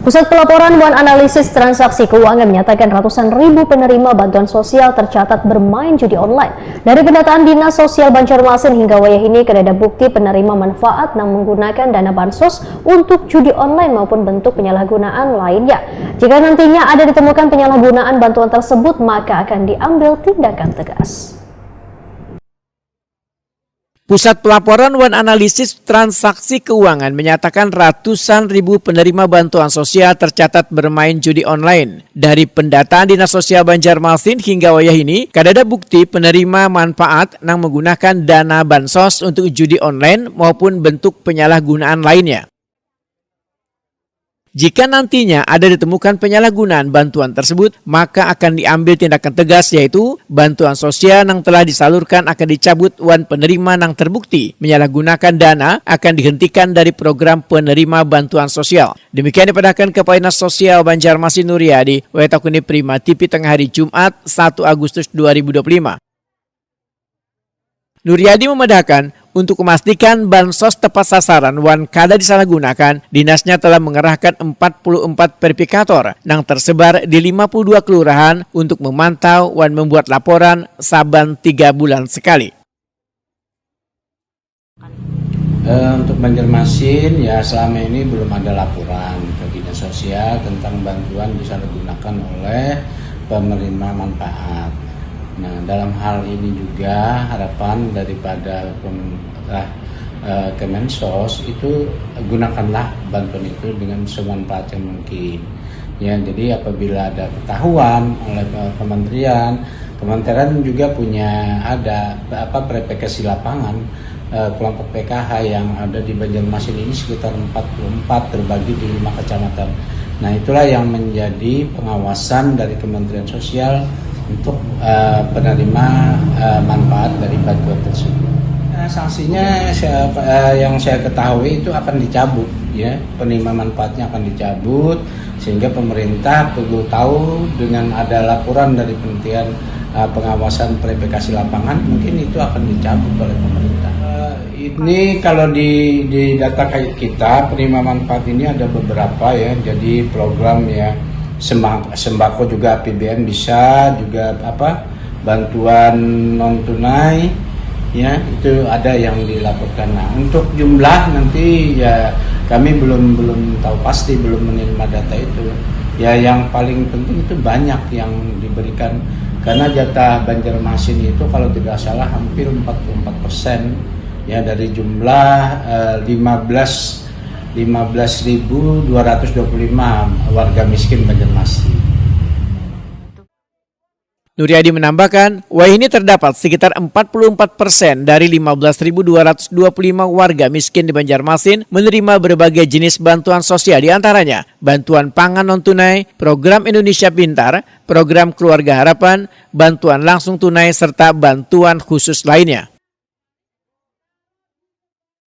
Pusat Pelaporan dan Analisis Transaksi Keuangan menyatakan ratusan ribu penerima bantuan sosial tercatat bermain judi online. Dari pendataan Dinas Sosial Banjarmasin hingga wayah ini tidak ada bukti penerima manfaat yang menggunakan dana bansos untuk judi online maupun bentuk penyalahgunaan lainnya. Jika nantinya ada ditemukan penyalahgunaan bantuan tersebut, maka akan diambil tindakan tegas. Pusat Pelaporan dan Analisis Transaksi Keuangan menyatakan ratusan ribu penerima bantuan sosial tercatat bermain judi online. Dari pendataan Dinas Sosial Banjarmasin hingga wayah ini, tidak ada bukti penerima manfaat yang menggunakan dana bansos untuk judi online maupun bentuk penyalahgunaan lainnya. Jika nantinya ada ditemukan penyalahgunaan bantuan tersebut, maka akan diambil tindakan tegas, yaitu bantuan sosial yang telah disalurkan akan dicabut dan penerima yang terbukti menyalahgunakan dana akan dihentikan dari program penerima bantuan sosial. Demikian dipadahkan Kepala Dinas Sosial Banjarmasin Nuryadi, Wetakuni Prima TV tengah hari Jumat 1 Agustus 2025. Nuryadi memedahkan untuk memastikan bansos tepat sasaran dan kada disalahgunakan, dinasnya telah mengerahkan 44 verifikator yang tersebar di 52 kelurahan untuk memantau dan membuat laporan saban 3 bulan sekali. Untuk Banjarmasin ya selama ini belum ada laporan ke Dinas Sosial tentang bantuan disalahgunakan oleh penerima manfaat. Nah, dalam hal ini juga harapan daripada Kemensos itu gunakanlah bantuan itu dengan semanfaat yang mungkin. Ya, jadi apabila ada ketahuan oleh kementerian juga punya ada verifikasi lapangan kelompok PKH yang ada di Banjarmasin ini sekitar 44 terbagi di 5 kecamatan. Nah, itulah yang menjadi pengawasan dari Kementerian Sosial untuk penerima manfaat dari bantuan tersebut. Sanksinya yang saya ketahui itu akan dicabut, ya, penerima manfaatnya akan dicabut sehingga pemerintah perlu tahu dengan ada laporan dari Kementerian Pengawasan Verifikasi Lapangan mungkin itu akan dicabut oleh pemerintah. Ini kalau di data kita penerima manfaat ini ada beberapa ya, jadi program ya. Sembako juga APBN bisa, juga bantuan non tunai ya, itu ada yang dilaporkan. Nah, untuk jumlah nanti ya kami belum tahu pasti, belum menerima data itu. Ya yang paling penting itu banyak yang diberikan karena jatah Banjarmasin itu kalau tidak salah hampir 44% ya dari jumlah 15.225 warga miskin Banjarmasin. Nuryadi menambahkan, wah ini terdapat sekitar 44% dari 15.225 warga miskin di Banjarmasin menerima berbagai jenis bantuan sosial, diantaranya bantuan pangan non-tunai, program Indonesia Pintar, program Keluarga Harapan, bantuan langsung tunai, serta bantuan khusus lainnya.